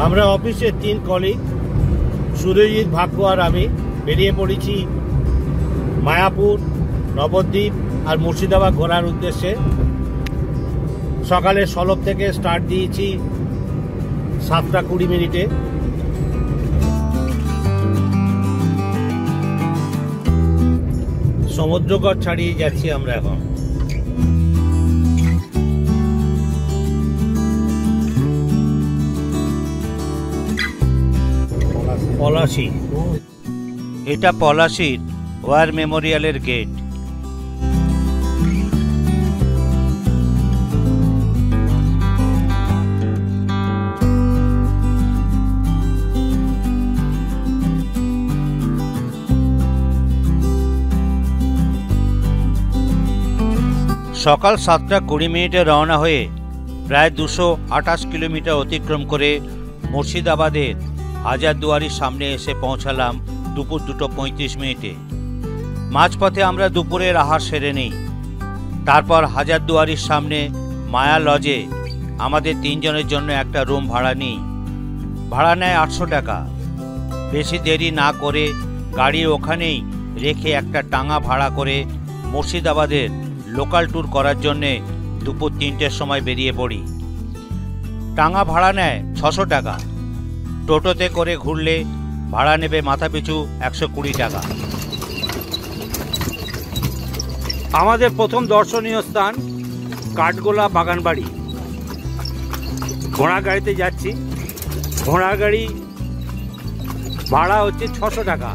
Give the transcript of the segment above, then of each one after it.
আমরা অফিসের 3 কলিগ সুরজিৎ, ভাগ্য আর আমি বেরিয়ে পড়েছি মায়াপুর, নবদ্বীপ আর মুর্শিদাবাদ ঘোরার উদ্দেশ্যে। সকালে সলভ থেকে স্টার্ট দিয়েছি 7টা 20 মিনিটে। সমুদ্রগড় ছাড়িয়ে যাচ্ছি আমরা এখন। পলাশী, এটা পলাশীর ওয়ার মেমোরিয়ালের গেট। সকাল 7টা 20 মিনিটে রওনা হয়ে প্রায় 228 কিলোমিটার অতিক্রম করে মুর্শিদাবাদের হাজারদুয়ারির সামনে এসে পৌঁছালাম দুপুর 2:35 মিনিটে। মাঝপথে আমরা দুপুরের আহার সেরে নিই। তারপর হাজারদুয়ারির সামনে মায়া লজে আমাদের 3 জনের জন্য একটা রুম ভাড়া নিই। ভাড়া নেয় 800 টাকা। বেশি দেরি না করে গাড়ি ওখানেই রেখে একটা টাঙা ভাড়া করে মুর্শিদাবাদের লোকাল ট্যুর করার জন্যে দুপুর 3টের সময় বেরিয়ে পড়ি। টাঙা ভাড়া নেয় 600 টাকা। টোটোতে করে ঘুরলে ভাড়া নেবে মাথাপিছু 120 টাকা। আমাদের প্রথম দর্শনীয় স্থান কাঠগোলা বাগানবাড়ি। ঘোড়া গাড়িতে যাচ্ছি। ঘোড়া গাড়ি ভাড়া হচ্ছে 600 টাকা।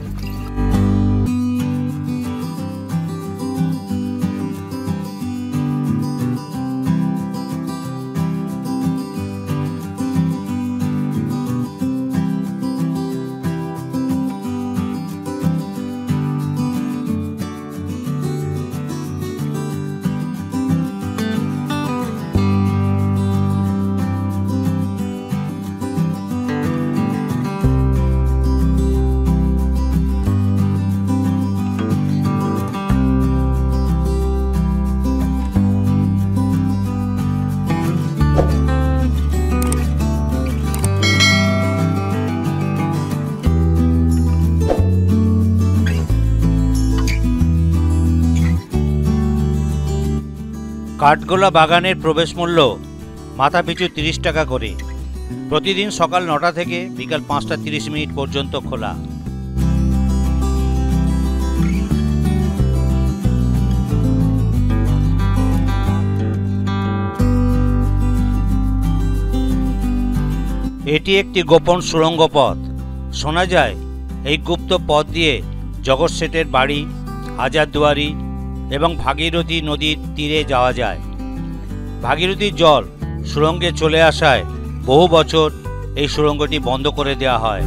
কাঠগোলা বাগানের প্রবেশ মূল্য মাথাপিছু 30 টাকা করে। প্রতিদিন সকাল 9টা থেকে বিকাল 5টা 30 মিনিট পর্যন্ত খোলা। এটি একটি গোপন সুড়ঙ্গ পথ। শোনা যায় এই গুপ্ত পথ দিয়ে জগৎ শেঠের বাড়ি, হাজারদুয়ারি এবং ভাগীরথী নদীর তীরে যাওয়া যায়। ভাগীরথীর জল সুড়ঙ্গে চলে আসায় বহু বছর এই সুড়ঙ্গটি বন্ধ করে দেওয়া হয়।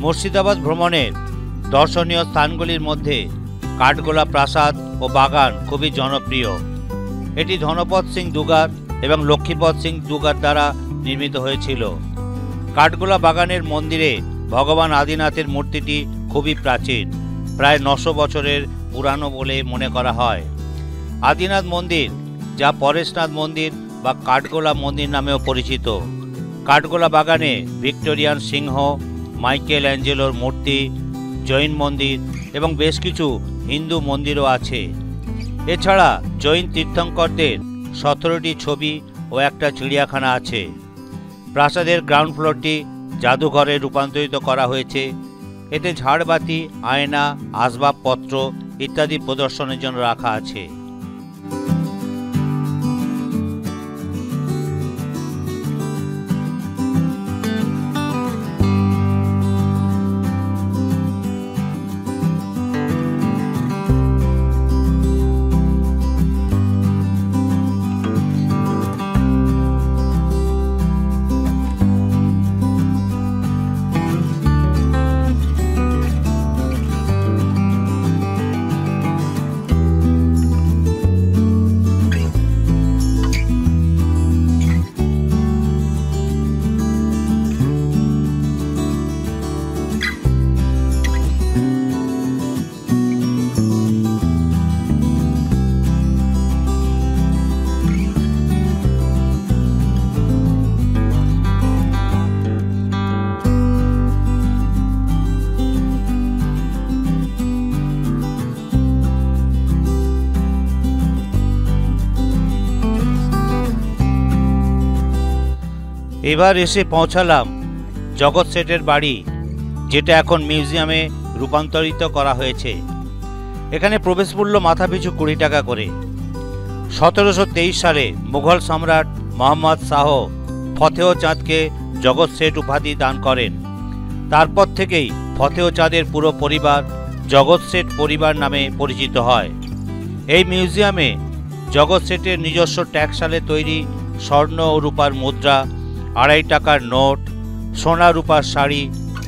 মুর্শিদাবাদ ভ্রমণের দর্শনীয় স্থানগুলির মধ্যে কাঠগোলা প্রাসাদ ও বাগান খুবই জনপ্রিয়। এটি ধনপত সিং দুগার এবং লক্ষ্মীপদ সিং দুগার দ্বারা নির্মিত হয়েছিল। কাঠগোলা বাগানের মন্দিরে ভগবান আদিনাথের মূর্তিটি খুবই প্রাচীন, প্রায় 900 বছরের পুরানো বলে মনে করা হয়। আদিনাথ মন্দির, যা পরেশনাথ মন্দির বা কাঠগোলা মন্দির নামেও পরিচিত। কাঠগোলা বাগানে ভিক্টোরিয়ান সিংহ, মাইকেল অ্যাঞ্জেলোর মূর্তি, জৈন মন্দির এবং বেশ কিছু হিন্দু মন্দিরও আছে। এছাড়া জৈন তীর্থঙ্করদের 17টি ছবি ও একটা চিড়িয়াখানা আছে। প্রাসাদের গ্রাউন্ড ফ্লোরটি জাদুঘরে রূপান্তরিত করা হয়েছে। এতে ঝাড়বাতি, আয়না, আসবাবপত্র ইত্যাদি প্রদর্শনের জন্য রাখা আছে। এবার এসে পৌঁছালাম জগৎ শেঠের বাড়ি, যেটা এখন মিউজিয়ামে রূপান্তরিত করা হয়েছে। এখানে প্রবেশ মূল্য মাথাপিছু 20 টাকা করে। 1723 সালে মুঘল সম্রাট মোহাম্মদ শাহ ফতেহ চাঁদকে জগৎ শেঠ উপাধি দান করেন। তারপর থেকেই ফতেহ চাঁদের পুরো পরিবার জগৎ শেঠ পরিবার নামে পরিচিত হয়। এই মিউজিয়ামে জগৎ শেঠের নিজস্ব ট্যাক্সালে তৈরি স্বর্ণ ও রূপার মুদ্রা, 2.5 টাকার নোট, সোনা রূপার শাড়ি,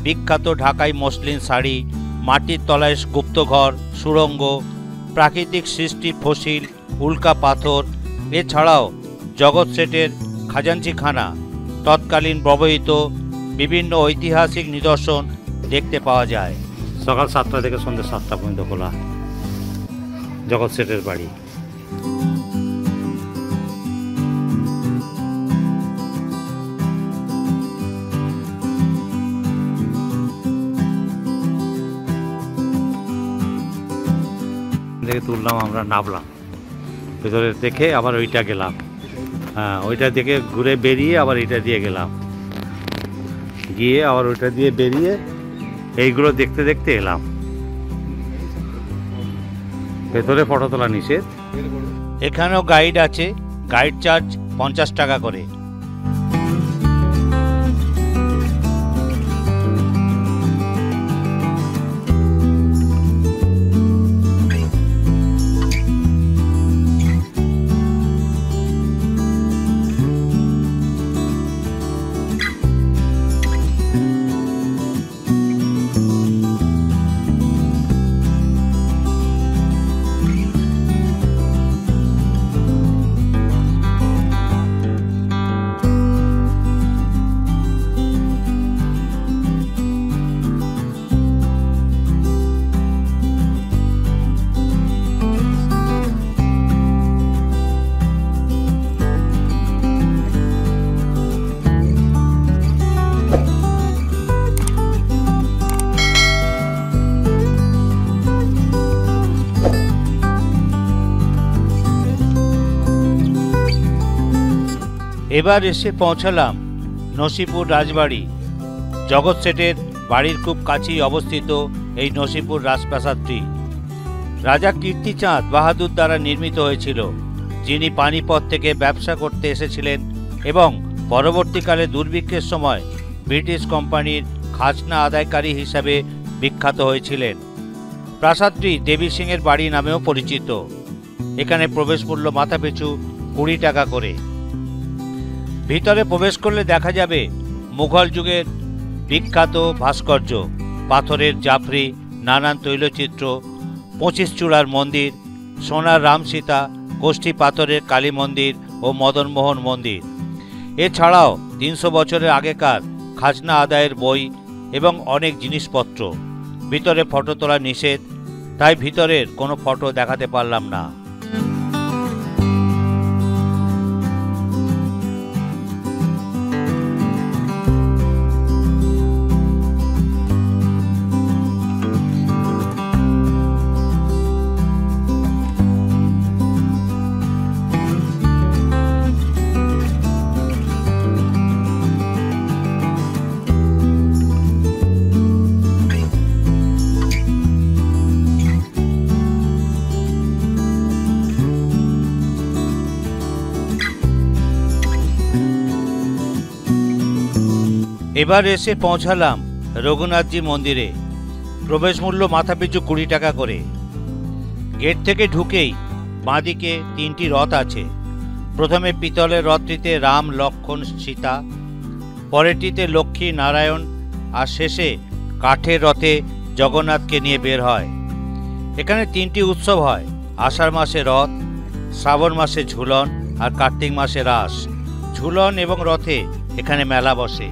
বিখ্যাত ঢাকাই মসলিন শাড়ি, মাটির তলায় গুপ্তঘর, সুড়ঙ্গ, প্রাকৃতিক সৃষ্টি ফসিল, উল্কা পাথর, এছাড়াও জগৎ শেঠের খাজাঞ্চিখানা, তৎকালীন ব্যবহৃত বিভিন্ন ঐতিহাসিক নিদর্শন দেখতে পাওয়া যায়। সকাল 7টা থেকে সন্ধ্যে 7টা পর্যন্ত খোলা জগৎ শেঠের বাড়ি। থেকে তুললাম, আমরা নামলাম, ভেতরে দেখে আবার ওইটা গেলাম, ওইটা দেখে ঘুরে বেরিয়ে আবার এটা দিয়ে গেলাম, গিয়ে আবার ওইটা দিয়ে বেরিয়ে এইগুলো দেখতে দেখতে এলাম। ভেতরে ফটো তোলা নিষেধ। এখানেও গাইড আছে, গাইড চার্জ 50 টাকা করে। এবার এসে পৌঁছালাম নসিপুর রাজবাড়ি। জগৎ শেঠের বাড়ির খুব কাছেই অবস্থিত এই নসিপুর রাজপ্রাসাদটি রাজা কীর্তিচাঁদ বাহাদুর দ্বারা নির্মিত হয়েছিল, যিনি পানিপথ থেকে ব্যবসা করতে এসেছিলেন এবং পরবর্তীকালে দুর্ভিক্ষের সময় ব্রিটিশ কোম্পানির খাজনা আদায়কারী হিসাবে বিখ্যাত হয়েছিলেন। প্রাসাদটি দেবী সিংয়ের বাড়ি নামেও পরিচিত। এখানে প্রবেশ মূল্য মাথাপিছু 20 টাকা করে। ভিতরে প্রবেশ করলে দেখা যাবে মুঘল যুগের বিখ্যাত ভাস্কর্য, পাথরের জাফরি, নানান তৈলচিত্র, 25 চূড়ার মন্দির, সোনার রাম সীতা, কোষ্ঠী পাথরের কালী মন্দির ও মদনমোহন মন্দির। এছাড়াও 300 বছরের আগেকার খাজনা আদায়ের বই এবং অনেক জিনিসপত্র। ভিতরে ফটো তোলা নিষেধ, তাই ভিতরের কোনো ফটো দেখাতে পারলাম না। এবার এসে পৌঁছালাম রঘুনাথজি মন্দিরে। প্রবেশ মূল্য মাথাপিছু 20 টাকা করে। গেট থেকে ঢুকেই বাঁদিকে 3টি রথ আছে। প্রথমে পিতলের রথটিতে রাম, লক্ষ্মণ, সীতা, পরেরটিতে লক্ষ্মী, নারায়ণ, আর শেষে কাঠের রথে জগন্নাথকে নিয়ে বের হয়। এখানে 3টি উৎসব হয়: আষাঢ় মাসে রথ, শ্রাবণ মাসে ঝুলন আর কার্তিক মাসে রাস। ঝুলন এবং রথে এখানে মেলা বসে।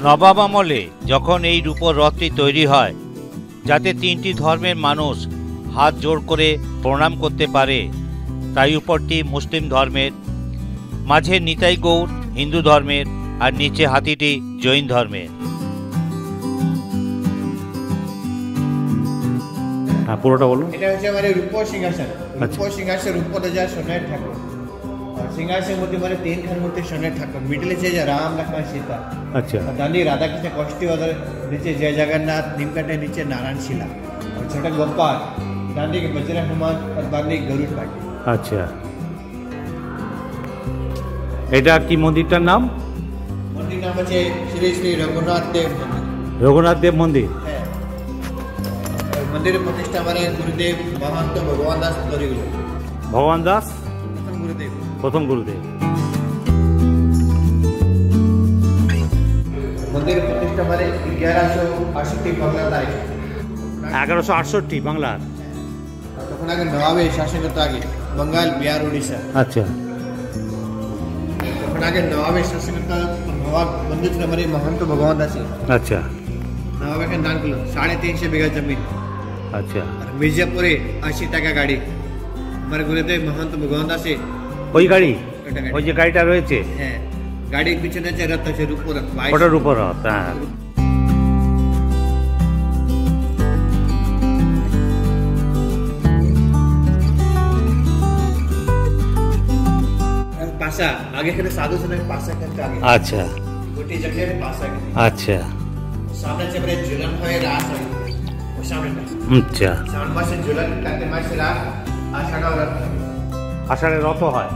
নবাব আমলে যখন এই রূপোর রথটি তৈরি হয়, যাতে 3টি ধর্মের মানুষ হাত জোড় করে প্রণাম করতে পারে, তাই উপরটি মুসলিম ধর্মের, মাঝে নিতাই গৌর হিন্দু ধর্মের আর নিচে হাতিটি জৈন ধর্মের। হ্যাঁ, পুরোটা বলুন। এটা হচ্ছে আমার রূপোর সিংহাসন। রূপোর সিংহাসন রূপতে যায় সোনার ঠাকুর। और सिंहासन मूर्ति हमारे 3 खंड मूर्ति सोने ठाकुर। मिडिल से राम, लक्ष्मण, सीता। अच्छा। और दानी राधा कृष्ण कौष्टी वगैरह, नीचे जय जगन्नाथ, नीमकंठ, नीचे नारायण शिला और छोटा गोपाल, दानी के बजरंग हनुमान और दानी गरुड़ पाटी। আচ্ছা, এটা কি মন্দিরটার নাম? मंदिर नाम है श्री श्री रघुनाथ देव मंदिर। রঘুনাথ দেব মন্দির। है। और मंदिर प्रतिष्ठा हमारे गुरुदेव महंत भगवान दास दरिगुल। ভগবান দাস गुरुदेव প্রথম গুরুদেব। मंदिर प्रतिष्ठा हमारे 1168 बांग्ला तारीख 1168 বাংলার। তখন আগে নবাবের শাসন করতে আগে বঙ্গাল, বিহার, উড়িষ্যা। আচ্ছা। তখন আগে নবাবের শাসন করতে নবাব মন্দির ছিল हमारे महंत भगवान दास। আচ্ছা। नवाब का दान किलो 350 बीघा जमीन। আচ্ছা। और मिर्जापुरे 80 টাকা গাড়ি। हमारे गुरुदेव महंत भगवान दास ওই গাড়ি, ওই যে গাড়িটা রয়েছে, হ্যাঁ, গাড়ির পিছনে যে রথ আছে রূপর রথ, ওটার উপর রথ। হ্যাঁ। पासा आगे के साधु संत पासा करते आगे। আচ্ছা। गोटी जगह पासा के। আচ্ছা। सामने से बड़े झूलन है, रास है वो सामने का। আচ্ছা। सावन मास से झूलन, कार्तिक मास से रास, आषाढ़ और रथ। আষাঢ়ে রথ হয়।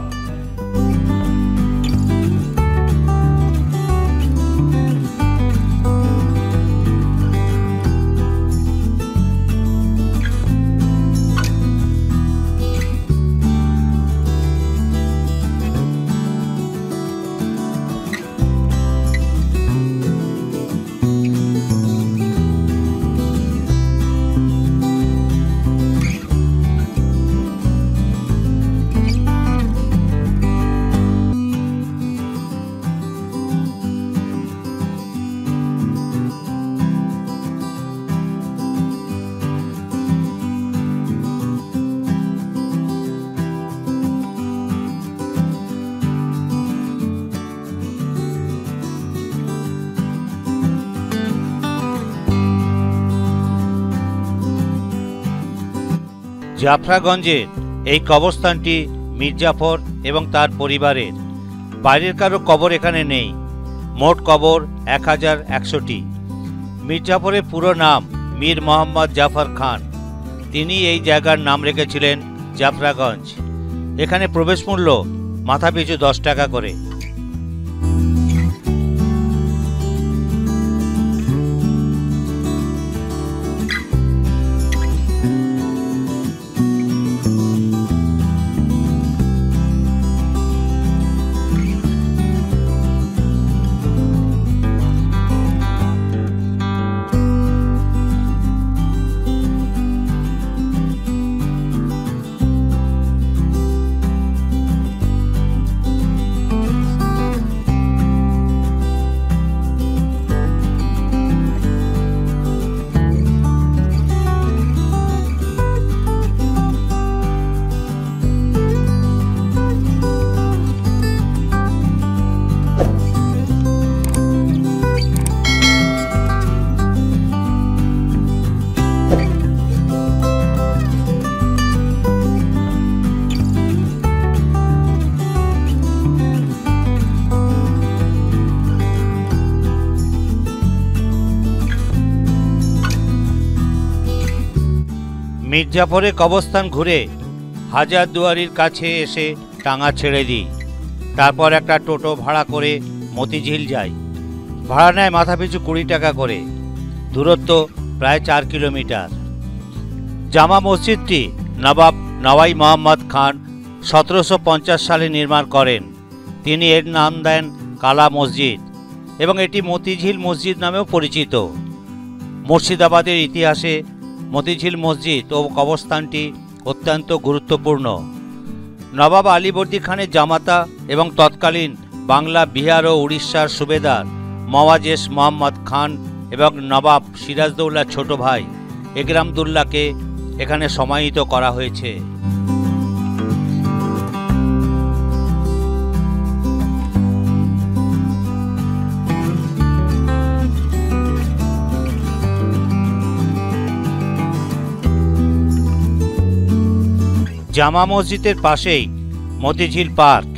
জাফরাগঞ্জের এই কবরস্থানটি মির্জাফর এবং তার পরিবারের। বাইরের কারো কবর এখানে নেই। মোট কবর 1100টি। মির্জাপুরের পুরো নাম মীর মোহাম্মদ জাফর খান। তিনি এই জায়গার নাম রেখেছিলেন জাফরাগঞ্জ। এখানে প্রবেশ মূল্য মাথাপিছু 10 টাকা করে। মির্জাপুরে কবরস্থান ঘুরে হাজারদুয়ারির কাছে এসে টাঙা ছেড়ে দিই। তারপর একটা টোটো ভাড়া করে মতিঝিল যাই। ভাড়া নেয় মাথাপিছু 20 টাকা করে। দূরত্ব প্রায় 4 কিলোমিটার। জামা মসজিদটি নবাব নওয়াই মোহাম্মদ খান 1750 সালে নির্মাণ করেন। তিনি এর নাম দেন কালা মসজিদ এবং এটি মতিঝিল মসজিদ নামেও পরিচিত। মুর্শিদাবাদের ইতিহাসে মতিঝিল মসজিদ ও কবরস্থানটি অত্যন্ত গুরুত্বপূর্ণ। নবাব আলীবর্দী খানের জামাতা এবং তৎকালীন বাংলা, বিহার ও উড়িষ্যার সুবেদার মওয়াজেশ মোহাম্মদ খান এবং নবাব সিরাজদৌল্লার ছোট ভাই একরামদুল্লাহকে এখানে সমাহিত করা হয়েছে। জামা মসজিদের পাশেই মতিঝিল পার্ক।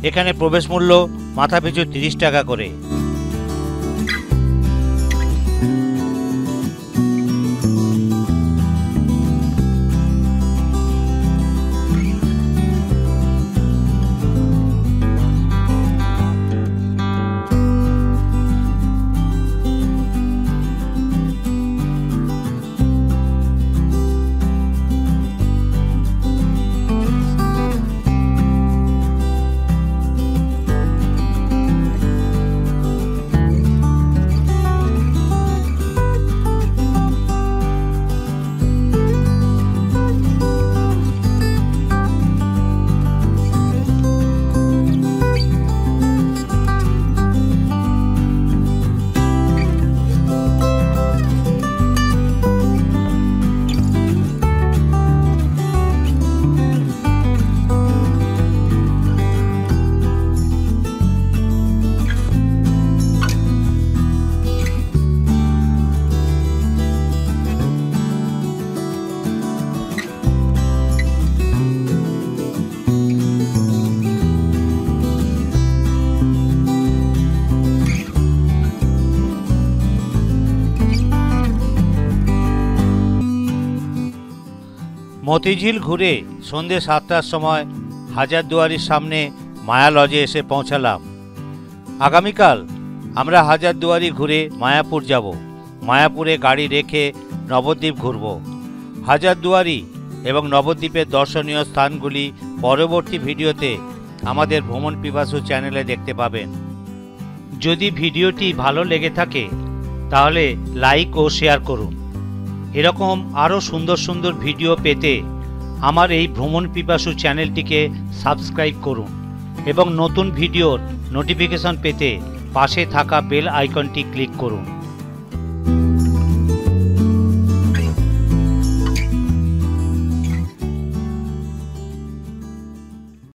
এখানে প্রবেশ মূল্য মাথাপিছু 30 টাকা করে। মতিঝিল ঘুরে সন্ধ্যে 7টার সময় হাজারদুয়ারির সামনে মায়া লজে এসে পৌঁছালাম। আগামীকাল আমরা হাজারদুয়ারি ঘুরে মায়াপুর যাব। মায়াপুরে গাড়ি রেখে নবদ্বীপ ঘুরব। হাজারদুয়ারি এবং নবদ্বীপের দর্শনীয় স্থানগুলি পরবর্তী ভিডিওতে আমাদের ভ্রমণ পিপাসু চ্যানেলে দেখতে পাবেন। যদি ভিডিওটি ভালো লেগে থাকে তাহলে লাইক ও শেয়ার করুন। এরকম আরও সুন্দর সুন্দর ভিডিও পেতে আমার এই ভ্রমণ পিপাসু চ্যানেলটিকে সাবস্ক্রাইব করুন এবং নতুন ভিডিওর নোটিফিকেশন পেতে পাশে থাকা বেল আইকনটি ক্লিক করুন।